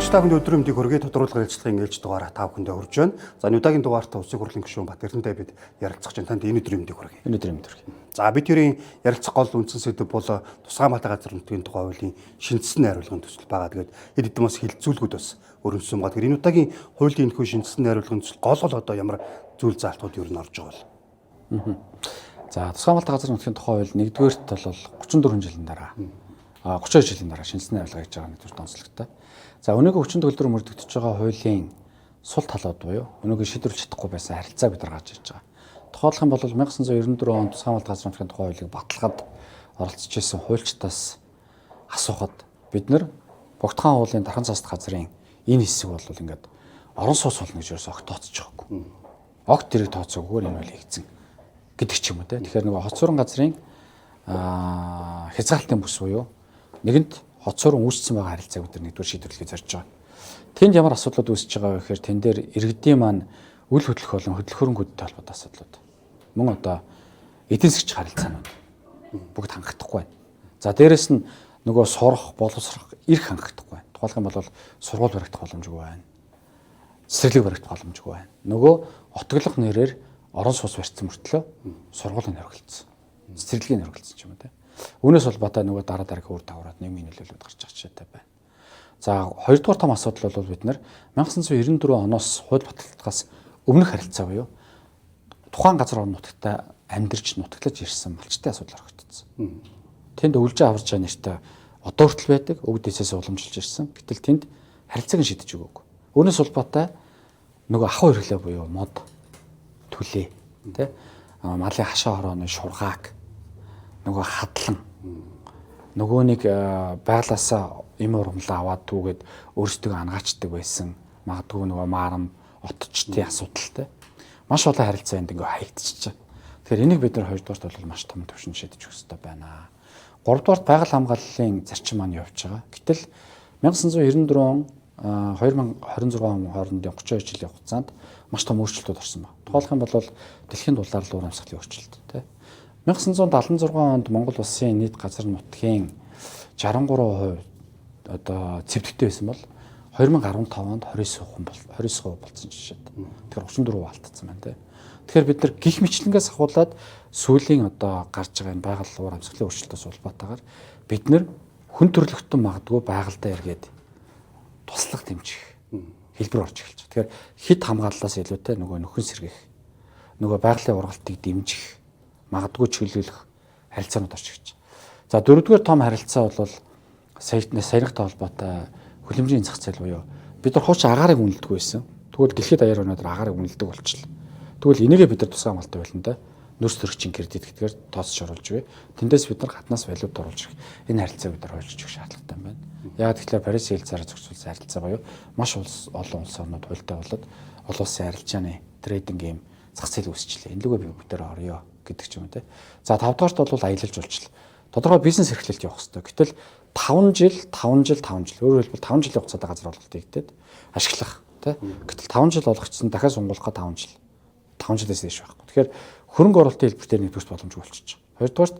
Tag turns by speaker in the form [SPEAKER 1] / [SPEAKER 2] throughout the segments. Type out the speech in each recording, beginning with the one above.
[SPEAKER 1] Сонсогч та бүхэнд өдрөмдийг хүргэе тодруулах ярилцлагын ээлж дугаараа та бүхэндээ хүрж байна. За энэ удаагийн дугаартаа Улсын хурлын гишүүн Бат Эрдэнэтэй бид ярилцах гэж танд энэ өдрөмдийг хүргэе.
[SPEAKER 2] Энэ өдрөмд хүргэе.
[SPEAKER 1] За бид хоёрын ярилцах гол үндсэн сэдэв бол Тусгаймалтай газар нутгийн тухай хуулийн шинжилсэн найруулгын төсөл байгаа. Тэгээд хэд хэдэн бас хилцүүлгүүд бас өрнөсөн байгаа. Тэгэхээр энэ удаагийн хуулийн энэхүү шинжилсэн найруулгын төсөл гол одоо ямар зүйл заалтууд юу н орж байгаа бол.
[SPEAKER 2] За Тусгаймалтай газар нутгийн тухай хууль нэгдүгээрт бол 34 жилийн дараа 32 жилийн дараа шинжилсэн найруулга хийж байгаа нэгдүгээр онцлогтой. За өнөөгийн хүчин төгөлдөр мөрдөгдөж байгаа хуулийн сул талууд буюу өнөөгийн шийдвэрлэж чадахгүй байсан харилцааг бид нар гаргаж ирж байгаа. Тухайлх юм бол 1994 онд Тусгаймалтай газар нутгийн тухай хуулийг баталгаад оролцож исэн хуульчдаас асуухад бид нар Богдхан уулын Дархан цаст газрын энэ хэсэг бол ингээд орон сууц болно гэж ерөөсөө огт тооцож байгаагүй. Огт тэрийг тооцоогүйгээр энэ хуулийг хийсэн гэдэг ч юм уу те. Тэгэхээр нөгөө хоцорон газрын хязгаалтын бүс буюу нэгэнт хоцорон үүссэн байгаа харилцааг бид нар нэгдүгээр шийдвэрлэхийг зорж байгаа. Тэнд ямар асуудлууд үүсэж байгаа вэ гэхээр тэн дээр иргэдийн маань үл хөдлөх болон хөдөлгөх хөрөнгөдтэй холбоотой асуудлууд. Мөн одоо эдийн засгч харилцаанууд бүгд хангахдахгүй байна. За дээрэс нь нөгөө сурах, боловсрох, эрх хангахдахгүй байна. Тухайлх юм бол сургууль баригдах боломжгүй байна. Цэцэрлэг баригдах боломжгүй байна. Нөгөө отоглох нэрээр орон сууц барьсан мөртлөө сургуулийн хоригдсон. Цэцэрлэгийн хоригдсон ч юм уу те. Үүнээс холбоотой нөгөө дараа дараагийн үр дагаврууд нийгмийн нөлөөлөлд гарч байгаа жишээтэй байна. За хоёрдугаар том асуудал бол бид нар 1994 оноос хууль баталгахаас өмнөх харилцаа буюу тухайн газар орон нутагтаа амьдарч нутаглаж ирсэн малчтай асуудал орогдсон. Тэнд өвлжээ аварж байгаа нэртэй одоо хүртэл байдаг өвд дэсээс уламжилж ирсэн. Гэтэл тэнд харилцааг нь шийдэж өгөөгүй. Үүнээс холбоотой нөгөө ахуй хэрэглээ буюу мод түлээ тий малын хашаа хорооны шургааг нөгөө хадлан нөгөө нэг байглаасаа им урамлаа аваад түүгээд өөрсдөө ангаачдаг байсан магадгүй нөгөө маарам отчтын асуудалтай маш олон харилцаа энд ингээ хаягдчихж байгаа. Тэгэхээр энийг бид нар хоёрдугаарт бол маш том төвшөнд шийдэж өгөх хэрэгтэй байна. Гуравдугаарт байгаль хамгааллын зарчим маань явж байгаа. Гэтэл 1994 он 2026 он хоорондын 32 жилийн хугацаанд маш том өөрчлөлтүүд орсон байна. Тухайлх юм бол дэлхийн дулаалал уур амьсгалын өөрчлөлт тий 1976 онд Монгол улсын нийт газар нутгийн 63% одоо цэвдэхтэй байсан бол 2015 онд 29% болсон жишээд. Тэгэхээр 34% алдсан байна тий. Тэгэхээр бид нар гих мэтлэнгээс ахуулаад сүүлийн одоо гарч байгаа энэ байгаль уур амьсгалын өөрчлөлтөөс улбаатаагаар бид нар хүн төрөлхтөн магадгүй байгальдаа эргээд туслах дэмжих хэлбэр орж эхэлж байгаа. Тэгэхээр хэд хамгааллаас илүүтэй нөгөө нөхөн сэргийх нөгөө байгалийн ургалтыг дэмжих магадгүй чөлөөлөх харилцаанууд орж ирж байна. За дөрөвдүгээр том харилцаа бол саянхтай холбоотой хөлөмжийн зах зээл буюу бид нар хуучин агаарыг үнэлдэг байсан. Тэгвэл дэлхийд даяар өнөөдөр агаарыг үнэлдэг болчихлоо. Тэгвэл энийгээ бид нар Тусгаймалтай байлна да. Нөөц төрөгчийн кредит гэдгээр тооцож оруулж өгье. Тэндээс бид нар хатнаас валют оруулж ирэх. Энэ харилцааг бид нар хойшлж өгөх шаардлагатай байна. Яг тэгэхээр Парис хэлцээрээ зохицуулсан харилцаа буюу маш олон улс орнууд хуультай болоод олон улсын арилжааны трейдинг юм зах зээл үүсчлээ. Энэ лүгээ бид нар орё гэдэг ч юм уу те. За 5 дугаарт бол аялалж болчихлоо. Тодорхой бизнес эрхлэлт явах хэрэгтэй. Гэтэл 5 жил өөрөөр хэлбэл 5 жилийн хугацаатай газар олголтыг гэдэг ашиглах тий. Гэтэл 5 жил олгогдсон дахиад сунгуулахад 5 жил. 5 жилээс дээш байхгүй. Тэгэхээр хөрөнгө оруулалтын хэлбэр дээр нэгдүгürt боломжгүй болчихж байгаа. Хоёрдугаарт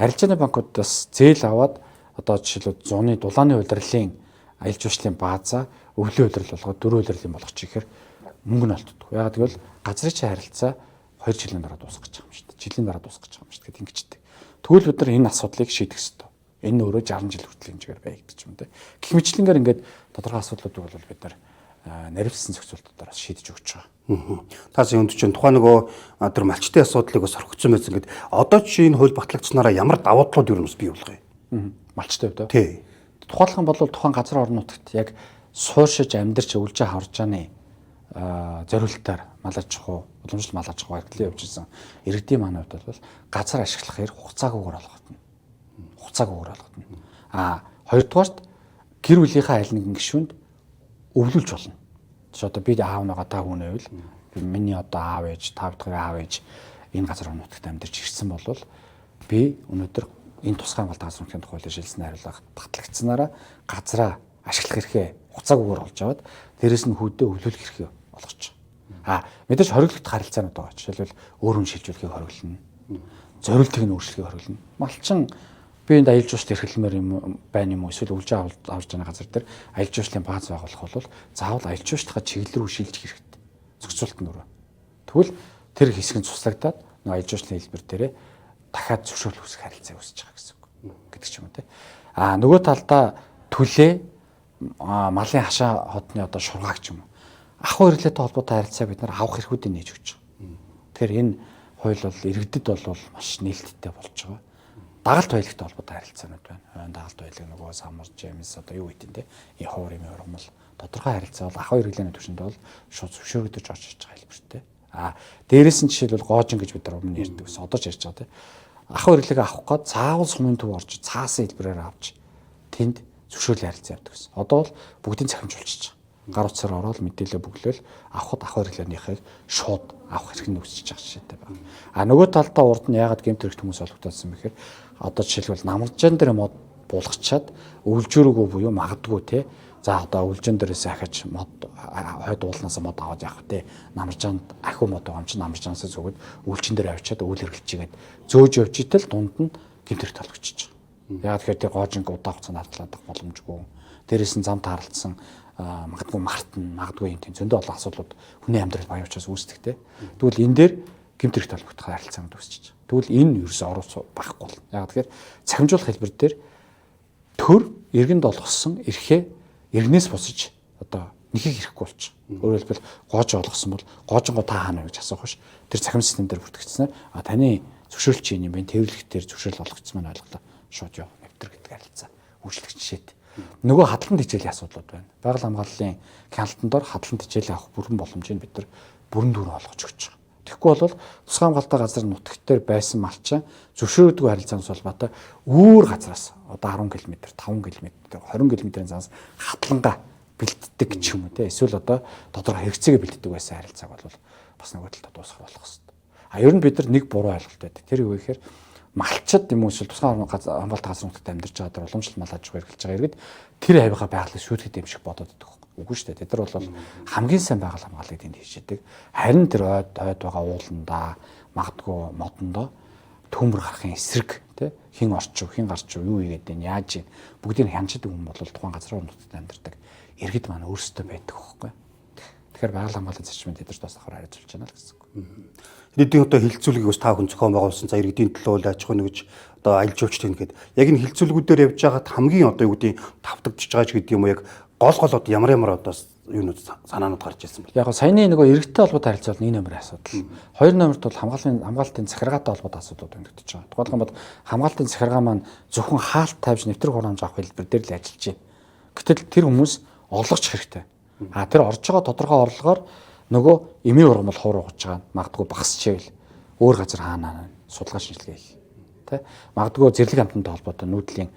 [SPEAKER 2] арилжааны банкудаас зээл аваад одоо жишээлбэл зуны дулааны улирлын аялал жуулчлалын баазаа өвлийн улирал болгоод дөрвөн улирлын болгочих ихээр мөнгө нь олддог. Яагаад гэвэл газрын чинь харилцаа 2 жилийн дараа дуусах гэж байгаа юм шүү дээ. Жилийн дараа дуусах гэж байгаа юм шүү дээ. Ингэжтэй. Тэгвэл бид нар энэ асуудлыг шийдэх ёстой. Энэ өөрөө 60 жил хүртэл хэмжээгээр байгдаг юм дээ. Гэх мэтлэнгээр ингээд тодорхой асуудлуудыг бол бид нар наривчлсан зохицуултуудаас шийдэж өгч байгаа.
[SPEAKER 1] Таас өнд чинь тухайн нөгөө тэр малчтын асуудлыг бас орхицсон байсан гэдэг. Одоо чи энэ хууль батлагдсанараа ямар давуу талууд юу юмс бий болгоё?
[SPEAKER 2] Малчтай үү?
[SPEAKER 1] Тий.
[SPEAKER 2] Тухайлх юм бол тухайн газар орон нутагт яг сууршиж амьдарч өвлжээ харжааны зориултаар мал аж ахуй, уламжлалт мал аж ахуй хэрэглээ явуулж ирсэн иргэдийн маань хувьд бол газар ашиглах хэрэг хугацаагүйгээр олгогдно. Хоёрдугаарт гэр бүлийнхаа аль нэгэн гишүүнд өвлүүлж болно. Тэгэхээр одоо би аав нагаа та хүн байвал миний одоо аав ээж, та бүдгийн аав ээж энэ газар орон нутагт амьдарч ирсэн бол би өнөөдөр энэ Тусгаймалтай газар нутгийн тухай шилжсэн хариулга батлагдсанараа газраа ашиглах эрхээ хугацаагүйгээр олж аваад дээрэс нь хүүдээ өвлүүлэх эрхээ олгож байгаа. Мэдээж хориглогдох харилцаанууд байгаа. Жишээлбэл өөр хүн шилжүүлэхийг хориглоно. Зориултыг нь өөрчлөхийг хориглоно. Малчин би энд аялал жуулчлал эрхлэмээр юм байна юм уу эсвэл үлжээ авч байгаа газар дээр аялал жуулчлалын бааз байгуулах бол заавал аялал жуулчлалаа чиглэл рүү шилжих хэрэгтэй. Зохицуулт нь өөрөө. Тэгвэл тэр хэсэг нь цуслагдаад нөгөө аялал жуулчлалын хэлбэр дээрээ дахиад зөвшөөрөл үүсгэх харилцаа үүсэж байгаа гэсэн үг гэдэг ч юм уу те. Нөгөө талдаа түлээ малын хашаа хотны одоо шургааг ч юм уу ахуй хэрэглээтэй холбоотой харилцаа бид нар авах эрхүүдийг нээж өгч байгаа. Тэгэхээр энэ хууль бол иргэдэд бол маш нээлттэй болж байгаа. Дагалт баялагтай холбоотой харилцаанууд байна. Дагалт баялаг нөгөө самар, жемс одоо юу гэдэг те. Энэ ховор юм ургамал тодорхой харилцаа бол ахуй хэрэглээний түвшинд бол шууд зөвшөөрөгдөж орж ирж байгаа хэлбэртэй. Дээрээс нь жишээлбэл гоожин гэж бид нар өмнө ярьдаг гэсэн одоо ч ярьж байгаа те. Ахуй хэрэглээг авах гээд заавал сумын төв орж цаасан хэлбэрээр авч тэнд зөвшөөрлийн харилцаа явдаг гэсэн. Одоо бол бүгдийг цахимжуулчихж байгаа. Гар утсаар ороод мэдээлэл бүглээл авахд ахуй хэрэглээнийхээ шууд авах хэрэг нь үүсэж байгаа жишээтэй байна. Нөгөө талдаа урд нь яагаад гэмт хэрэгт хүмүүс олгогдсон бэ гэхээр одоо жишээлбэл намаржаан дээр мод буулгачаад өвлжөөрөгөө буюу магадгүй те. За одоо өвлжөн дээрээс ахиж мод хойд уулнаас мод аваад явах те. Намаржаанд ахиу мод байгаа юм чи намаржаанаас зүгд өвлжөн дээр авчиад үйл хэрэглэжгээд зөөж явж итэл дунд нь гэмт хэрэгт олгогдчихж байгаа. Яагаад тэгэхээр тэр гоожинг удаан хугацаанд харьцуулах боломжгүй. Дээрээс нь зам таарлцсан магадгүй мартна, магадгүй юм тийм зөндөө олон асуудлууд хүний амьдрал баян учраас үүсдэг те. Тэгвэл энэ дээр гэмт хэрэгт олгогдох харилцаанд үүсэж байгаа. Тэгвэл энэ ерөөсөө оруулах байхгүй бол. Яагаад тэгэхээр цахимжуулах хэлбэр дээр төр иргэнд олгосон эрхээ иргэнээс босож одоо нэхийг ирэхгүй болчих. Өөрөөр хэлбэл гоожоо олгосон бол гоожингоо та хаана вэ гэж асуух биш. Тэр цахим систем дээр бүртгэгдсэнээр таны зөвшөөрөл чинь юм байна. Тээвэрлэх дээр зөвшөөрөл олгогдсон маань ойлголоо. Шууд яв нэвтэр гэдэг харилцаа үйлчлэгч жишээд. Нөгөө хадлан хичээлийн асуудлууд байна. Байгаль хамгааллын хяналтан дор хадлан хичээл авах бүрэн боломжийг бид нар бүрэн дүүрэн олгож өгч байгаа. Тэгэхгүй бол тусгай хамгаалалтын газар нутагт дээр байсан малчин зөвшөөрөгдөг харилцааны холбоотой өөр газраас одоо 10 км, 5 км, 20 км-ийн заас хадлангаа бэлддэг ч юм уу те. Эсвэл одоо тодорхой хэрэгцээгээ бэлддэг байсан харилцааг бол бас нөгөө талд дуусгах болох хэрэгтэй. Ер нь бид нар нэг буруу ойлголт байдаг. Тэр юу гэхээр малчд юм уу эсвэл тусгай хамгаалалтын газар нутагт амьдарч байгаа тэр уламжлалт мал аж ахуй эрхэлж байгаа иргэд тэр авийнхаа байгалыг шүүтгэх юм шиг бодоод байдаг. Үгүй шүү дээ. Тэд нар бол хамгийн сайн байгаль хамгааллыг тэнд хийж яадаг. Харин тэр ойд байгаа ууландаа магадгүй модондоо төмөр гарахын эсрэг тий хин орчив, хин гарчив юу ийгээд байна, яаж ийн бүгдийг хянчдаг хүн бол тухайн газрын нутагт амьдардаг иргэд маань өөрсдөө байдаг байхгүй. Тэгэхээр байгаль хамгааллын зарчмын тэд нар бас давхар хариуцуулж байна л гэсэн үг.
[SPEAKER 1] Иргэдийн одоо хилцүүлгийг бас та хүн зохион байгуулсан. За иргэдийн төлөө аж ахуй нэгж одоо аялал жуулчлал гэдэг. Яг энэ хилцүүлгүүдээр явж байгаад хамгийн одоо юу гэдэг тавтагдчихж байгаа ч гэдэг юм уу яг гол одоо ямар одоо юунууд санаанууд гарч ирсэн бол.
[SPEAKER 2] Яг саяны нөгөө иргэдтэй холбоотой харилцаа бол 1 номер асуудал. 2 номерт бол хамгаалтын захиргаатай холбоотой асуудлууд өгөгдөж байгаа. Тухайлбал хамгаалтын захиргаа маань зөвхөн хаалт тавьж нэвтрэх хурамж авах хэлбэр дээр л ажиллаж байна. Гэтэл тэр хүмүүс орлогч хэрэгтэй. Тэр орж байгаа тодорхой орлогоор нөгөө эмийн ургамал хуур угаж байгаа магадгүй багасчихвэл өөр газар хаанаа судалгаа шинжилгээ хийх. Тэ? Магадгүй зэрлэг амттай холбоотой нүүдлийн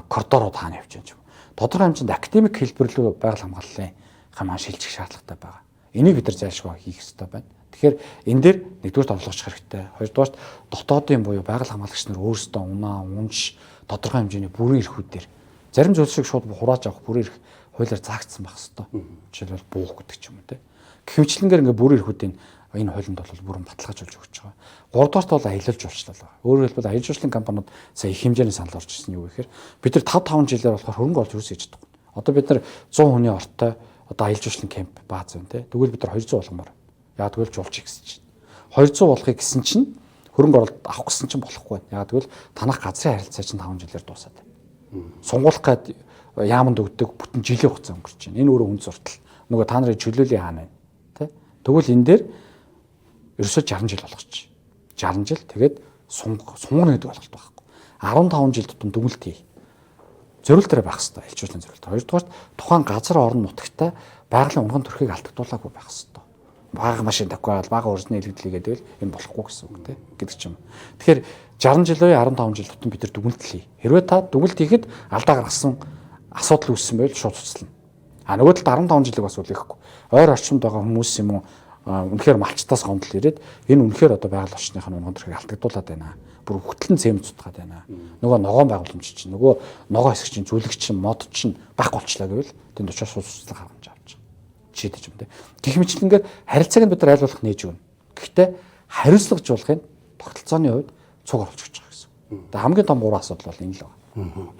[SPEAKER 2] коридорууд хаана явж байгаа юм. Тодорхой хэмжээнд академик хэлбэрлүү байгаль хамгааллын хамаа шилжих шаардлагатай байгаа. Энийг бид нар зайлшгүй хийх хэрэгтэй байна. Тэгэхээр энэ дээр нэгдүгээр орлогч хэрэгтэй. Хоёрдугаар дотоодын буюу байгаль хамгаалагч нар өөрсдөө унаа, унш тодорхой хэмжээний бүрэн эрхүүдээр зарим зүйл шиг шууд хурааж авах бүрэн эрх хуулиар заагдсан байх хэрэгтэй. Жишээлбэл буух гэдэг ч юм уу те. Гэвчлэнгээр ингээ бүрэн эрхүүдийн энэ хуулинд бол бүрэн баталгаажуулж өгч байгаа. Гуравдугаарт бол аялал жуулчлал байгаа. Өөрөөр хэлбэл аялал жуулчлалын компаниуд сая их хэмжээний санал орж ирсэн юу гэхээр бид нар 5 жилээр болохоор хөрөнгө олж үрсэж чаддаг. Одоо бид нар 100 хүний ортой одоо аялал жуулчлалын кемп бааз байна те. Тэгвэл бид нар 200 болгомоор. Яг тэгвэл жуулчих гэсэн чинь. 200 болохыг гэсэн чинь хөрөнгө оруулалт авах гэсэн чинь болохгүй байна. Яг тэгвэл танах газрын харилцаа чинь 5 жилээр дуусаад байна. Сунгуулах гээд яаманд өгдөг бүтэн жилийн хугацаа өнгөрч байна. Энэ өөрөө үн суртал. Нөгөө та нарын чөлөөлийн хаана байна те. Тэгвэл энэ дээр ерөөсөө 60 жил болгоч. 60 жил тэгээд сунгана гэдэг ойлголт байхгүй. 15 жил тутам дүгнэлт хий. Зориул дээр байх хэрэгтэй. Аялал жуулчлалын зориул. Хоёрдугаар тухайн газар орон нутагта байгалийн унган төрхийг алдагдуулаагүй байх хэрэгтэй. Бага машин тавьгаал, бага өрсний илэрхийлгээ гэвэл энэ болохгүй гэсэн үг тийм гэдэг ч юм. Тэгэхээр 60 жил буюу 15 жил тутам бид нар дүгнэлт хий. Хэрвээ та дүгнэлт хийхэд алдаа гаргасан асуудал үүссэн байвал шууд цуцлана. Нөгөө талд 15 жилиг бас үлээхгүй. Ойр орчимд байгаа хүмүүс юм уу үнэхээр малчтаас гомдол ирээд энэ үнэхээр одоо байгаль орчныхаа унган төрхийг алдагдуулаад байна. Бүр хөтлөн зэм цутгаад байна. Нөгөө ногоон байгууламж чинь нөгөө ногоо хэсэг чинь зүлэг чинь мод чинь баг болчлаа гэвэл тэнд очиж суцлах харамж авч байгаа. Жишээд ч юм те. Гэх мэтлэнгээр харилцааг нь бид нар аль болох нээж өгнө. Гэхдээ хариуцлагажуулахын тогтолцооны хувьд цуг оруулж өгч байгаа гэсэн. Тэгээ хамгийн том 3 асуудал бол энэ л байна.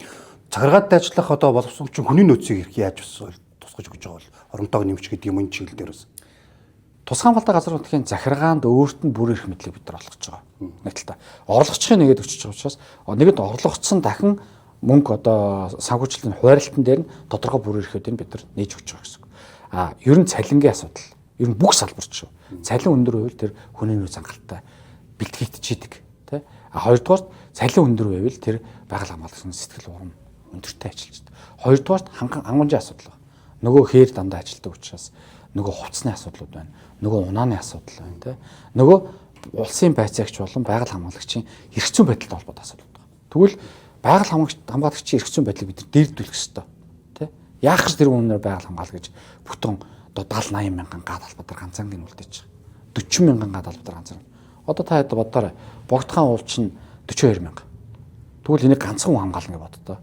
[SPEAKER 1] Цагиргаад ажиллах одоо боловсрогч хүний нөөцийг хэрэг яаж тусгаж өгч байгаа бол оронтойг нэмж гэдэг юм энэ чиглэл дээр бас.
[SPEAKER 2] Тусгай хамгаалалтын газар нутгийн захиргаанд өөрт нь бүр их мэдлэг бид нар олгож байгаа. Нэг талаа орлогчийн нэгэд өчөж байгаа учраас нэгэд орлогдсон дахин мөнгө одоо санхүүжилтийн хуваарлтан дээр нь тодорхой бүр ирэхэд бид нар нээж өгч байгаа гэсэн. Ер нь цалингийн асуудал. Ер нь бүх салбарт шүү. Цалин өндөр байвал тэр хүний нөөц хангалттай бэлтгэгдчихийдэг, тий. Хоёрдугаар цалин өндөр байвал тэр байгаль хамгаалагчны сэтгэл урам өндөртэй ажиллаж байна. Хоёрдугаар хангамжийн асуудал байна. Нөгөө хээр дандаа ажилтдаг учраас нөгөө хувцсны асуудлууд байна. Нөгөө унааны асуудал байна, тий. Нөгөө улсын байцаагч болон байгаль хамгаалагчийн эрх зүйн байдалтай холбоотой асуудал байна. Тэгвэл байгаль хамгаалагчийн эрх зүйн байдлыг бид нар дээрдүүлэх ёстой, тий. Яах гэж тэр үнээр байгаль хамгаалагч бүтэн одоо 70-80 мянган гад албадар ганцаангийн үлдээж байгаа. 40 мянган гад албадар ганцаар. Одоо та хэд бодоорой. Богдхан уул чинь 42 мянга. Тэгвэл энийг ганцхан хүн хамгаална гэж боддоо.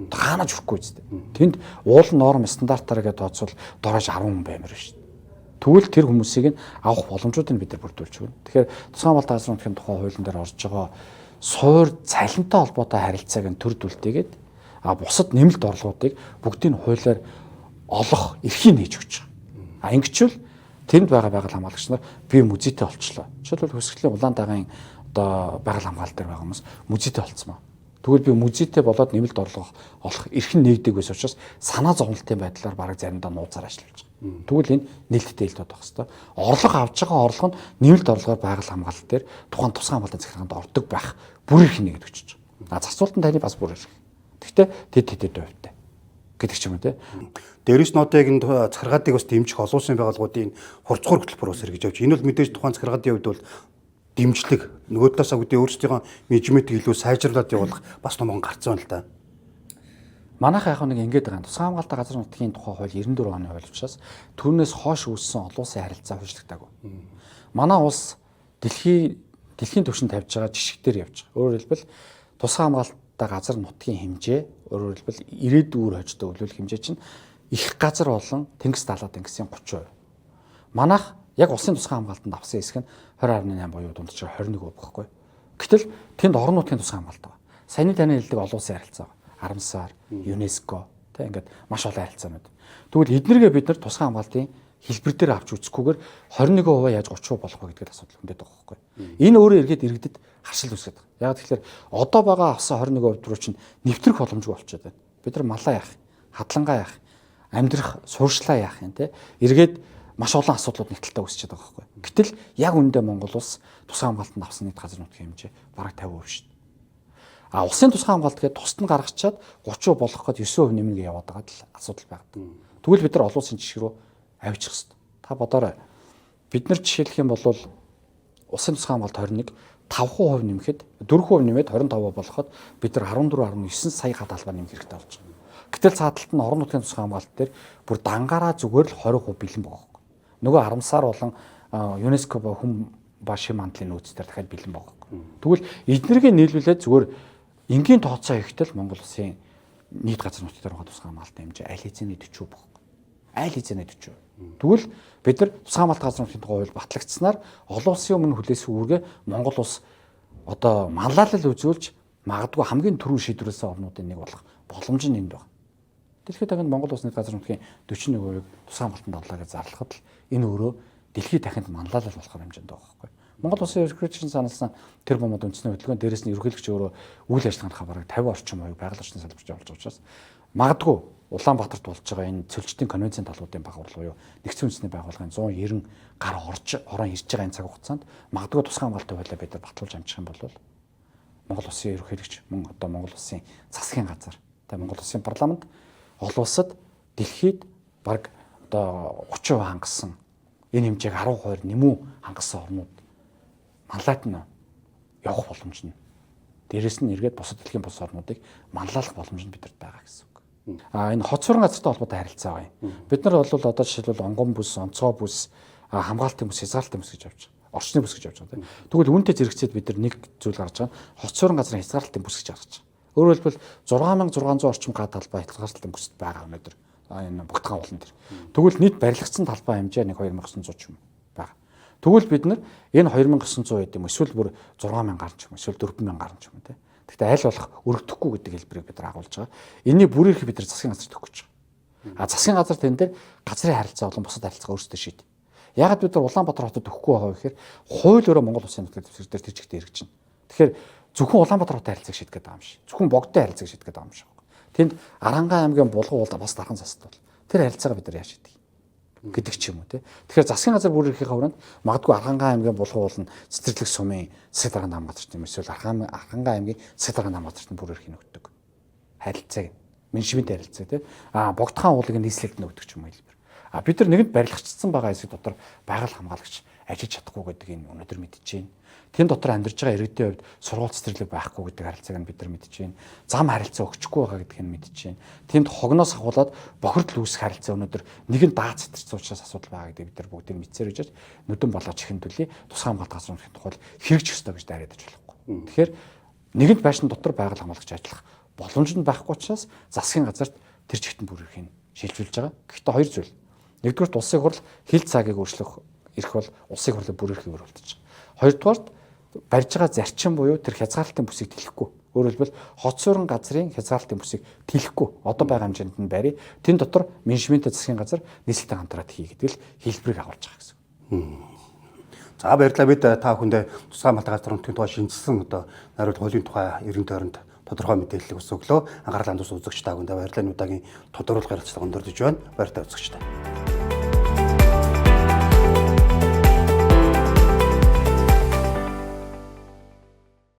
[SPEAKER 2] Хаанаж хүрхгүй зү. Тэнд уулын норм стандартаараа гэж тооцвол дорож 10 хүн баймаар шүү дээ. Тэгвэл тэр хүмүүсийг нь авах боломжуудыг бид нар бүрдүүлж өгнө. Тэгэхээр тусгай хамгаалалтын газар нутгийн тухай хуулийн дээр орж байгаа суур цалинтай холбоотой харилцааг нь төрдүүлтэйгээд бусад нэмэлт орлогуудыг бүгдийг нь хуулиар олох эрхийг нээж өгч байгаа. Ингэчвэл тэнд байгаа байгаль хамгаалагч нар би музейтэй болчлоо. Жишээлбэл Хөсгөлийн Улаандагийн одоо байгаль хамгаалалт дээр байгаа хүмүүс музейтэй болцсон ба. Тэгвэл би музейтэй болоод нэмэлт орлого олох эрх нь нээгдэг байсан учраас санаа зовлонтын байдлаар бараг заримдаа нууцаар ажиллаж байгаа. Тэгвэл энэ нээлттэй хэлдэг байх хэвээр. Орлого авж байгаа орлого нь нэмэлт орлогоор байгаль хамгаалалт дээр тухайн тусгай хамгаалалтын захиргаанд ордог байх бүр эрх нэгэд өгч байгаа. Зарцуулалтын таны бас бүр эрх. Гэхдээ тэд хувьтай гэдэг ч юм уу те.
[SPEAKER 1] Дээрээс нотыг нь захиргаадыг бас дэмжих олон улсын байгууллагуудын хурцгаар хөтөлбөр бас хэрэгжиж авч. Энэ бол мэдээж тухайн захиргаадын хувьд бол дэмжлэг нөгөө талаасаа үгүй өөрсдийнхөө менежментийг илүү сайжруулад явуулах бас номон гарцсан л да.
[SPEAKER 2] Манайх яг нэг ингэж байгаа. Тусгай хамгаалалтын газар нутгийн тухай хууль 94 оны хууль учраас түүнээс хойш үүссэн олон улсын харилцаа хуульчлагдаагүй. Манай улс дэлхийн түвшинд тавьж байгаа жишгтэр явж байгаа. Өөрөөр хэлбэл тусгай хамгаалалтын газар нутгийн хэмжээ, өөрөөр хэлбэл ирээдүйн хожтой өвлөх хэмжээ чинь их газар болон Тэнгис далай тэнгисийн 30%. Манайх яг улсын тусгай хамгаалтанд авсан хэсэг нь 20.8 буюу дунджаар 21% багхгүй. Гэтэл тэнд орон нутгийн тусгай хамгаалалт байгаа. Саяны таны хэлдэг олон улсын харилцаа. Арамсаар, ЮНЕСКО тэг ингээд маш олон харилцаанууд. Тэгвэл эднэргээ бид нар тусгай хамгаалтын хэлбэр дээр авч үзэхгүйгээр 21% яаж 30% болох вэ гэдэг асуудал хүндэт байгаа байхгүй. Энэ өөрөө эргээд иргэдэд харшил үүсгэж байгаа. Яг тэгэхээр одоо байгаа авсан 21% руу чинь нэвтрэх боломжгүй болчиход байна. Бид нар малаа яах, хадлангаа яах, амьдрах, суурьшлаа яах юм те. Эргээд маш олон асуудлууд нэгтэлтэй үүсчихэд байгаа байхгүй. Гэтэл яг үүндээ Монгол улс тусгай хамгаалтанд авсан нийт газар нутгийн хэмжээ бараг 50% шүү дээ. Улсын тусгай хамгаалалт гэдэг тусад нь гаргачаад 30% болгох гээд 9% нэмнэ гэж яваад байгаа л асуудал байдаг. Тэгвэл бид нар олон улсын жишг рүү авчих хэрэгтэй. Та бодоорой. Бид нар жишээлх юм бол улсын тусгай хамгаалалт 21 5% нэмэхэд 4% нэмээд 25% болгоход бид нар 14.9 сая гад албаа нэмэх хэрэгтэй болж байгаа. Гэтэл цааталт нь орон нутгийн тусгай хамгаалалт дээр бүр дангаараа зүгээр л 20% бэлэн байгаа. Нөгөө Арамсаар болон ЮНЕСКО ба хүм ба шим мандлын нөөцдөр дахиад бэлэн байгаа. Тэгвэл эднэргээ нийлүүлээд зүгээр энгийн тооцоо хийхдээ Монгол улсын нийт газар нутгийн дээр байгаа тусгай хамгаалалтын хэмжээ аль хэзээний 40% баг. Аль хэзээний 40%. Тэгвэл бид нар тусгай хамгаалалтын газар нутгийн тухай хууль батлагдсанаар олон улсын өмнө хүлээсэн үүргээ Монгол улс одоо манлайлал үзүүлж магадгүй хамгийн түрүүн шийдвэрлсэн орнуудын нэг болох боломж нь энд байна. Дэлхийд дахинд Монгол улсны газар нутгийн 41%-ийг тусгай хамгаалтанд орлоо гэж зарлахад л энэ өөрөө дэлхийд дахинд манлайлал болох хэмжээнд байгаа байхгүй. Монгол улсын ерөнхийлөгчийн саналсан тэр бомод үндэсний хөдөлгөөн дээрээс нь ерөнхийлөгч өөрөө үйл ажиллагааны хабарыг 50 орчим оюу байгаль орчны салбарт явуулж байгаа учраас магадгүй Улаанбаатарт болж байгаа энэ цөлчтийн конвенцийн талуудын багварал буюу нэгдсэн үндэсний байгууллагын 190 гар орон ирж байгаа энэ цаг хугацаанд магадгүй тусгай хамгаалтын хуулиа бид нар батлуулж амжих юм бол Монгол улсын ерөнхийлөгч мөн одоо Монгол улсын засгийн газар тэгээ Монгол улсын парламент олон улсад дэлхийд баг одоо 30% хангасан энэ хэмжээг 10% нэмүү хангасан орнууд манлайт нь явах боломж нь дээрэс нь эргээд бусад дэлхийн бус орнуудыг манлайлах боломж нь бидэнд байгаа гэсэн үг. Энэ хот суран газартай холбоотой харилцаа байна. Бид нар бол одоо жишээлбэл онгон бүс, онцгой бүс, хамгаалтын бүс, хязгаарлалтын бүс гэж авч байгаа. Орчны бүс гэж авч байгаа. Тэгвэл үүнтэй зэрэгцээд бид нар нэг зүйл гаргаж байгаа. Хот суран газрын хязгаарлалтын бүс гэж гаргаж байгаа. Өөрөөр хэлбэл 6600 орчим га талбай хязгаарлалтын бүсд байгаа өнөөдөр. Энэ Богдхан уулан дээр. Тэгвэл нийт барилгацсан талбай хэмжээ нэг 2900 ч юм байна. Тэгвэл бид нар энэ 2900 гэдэг юм эсвэл бүр 6000 гарч юм эсвэл 4000 гарч юм те. Гэхдээ аль болох өргөдөхгүй гэдэг хэлбэрийг бид нар агуулж байгаа. Энэний бүр эрхийг бид нар засгийн газарт өгөх гэж байгаа. А засгийн газар тэн дээр газрын харилцаа болон бусад харилцаа өөрсдөө шийд. Ягаад бид нар Улаанбаатар хотод өгөхгүй байгаа вэ гэхээр хууль өөрөө Монгол Улсын нутгийн дэвсгэр дээр тэр чигтээ эргэж байна. Тэгэхээр зөвхөн Улаанбаатар хотын харилцааг шийдэх гэдэг юм шиг. Зөвхөн Богдын харилцааг шийдэх гэдэг юм шиг. Тэнд Арангаан аймгийн булган уулда бас дархан засад бол тэр харилцаагаа бид нар яаж шийдэх гэдэг ч юм уу тий. Тэгэхээр засгийн газар бүр эрхийн хувьд магадгүй Арангаан аймгийн булган уул нь цэцэрлэг сумын засаг дарганы хамгаалалт юм эсвэл Арангаан аймгийн засаг дарганы хамгаалалт бүр эрхийн өгдөг. Харилцааг менежмент харилцаа тий. Богдхан уулыг нийслэлд нөгдөг ч юм уу хэлбэр. Бид нар нэгэнд барилгачсан байгаа хэсэг дотор байгаль хамгаалагч ажиллаж чадахгүй гэдэг энэ өнөөдөр мэдчихэж байна. Тэн дотор амьдарч байгаа иргэдийн хувьд сургууль цэцэрлэг байхгүй гэдэг харилцааг нь бид нар мэдчихэж байна. Зам харилцаа өгчихгүй байгаа гэдгийг нь мэдчихэж байна. Тэнд хогноос ахуулаад бохирдол үүсэх харилцаа өнөөдөр нэгэн даа цэцэрсэн учраас асуудал байгаа гэдэг бид нар бүгдийг мэдсээр гэж нүдэн болгож ихэндүлээ тусгай хамгаалалт газрын тухай хэрэгжих ёстой гэж дайраад байж болохгүй. Тэгэхээр нэгэнт байшин дотор байгаль хамгаалагч ажиллах боломж нь байхгүй учраас засгийн газарт тэр чигтэн бүр эрхийг шилжүүлж байгаа. Гэхдээ хоёр зүйл. Нэгдүгээр улсын хурл хил цагийг өөрчлөх эрх бол улсын хурлын бүр эрхийг өрөвдөж байгаа. Хоёрдугаар барьж байгаа зарчим буюу тэр хязгаарлалтын бүсийг тэлэхгүй. Өөрөөр хэлбэл хот суурин газрын хязгаарлалтын бүсийг тэлэхгүй. Одоо байгаа хэмжээнд нь барь. Тэн дотор менежмент засгийн газар нийслэлтэй хамтраад хий гэдэг л хэлбэрийг агуулж байгаа гэсэн.
[SPEAKER 1] За баярлалаа. Бид та бүхэндээ тусгай хамгаалалт газрын нутгийн тухай шинжилсэн одоо найруулга хуулийн тухай ерөн тойронд тодорхой мэдээлэл өсөглөө. Анхаарал хандуус үзэгч та бүхэндээ баярлалаа. Энэ удаагийн тодорхойлол гаргалцлага өндөрдөж байна. Баяр та үзэгчтэй.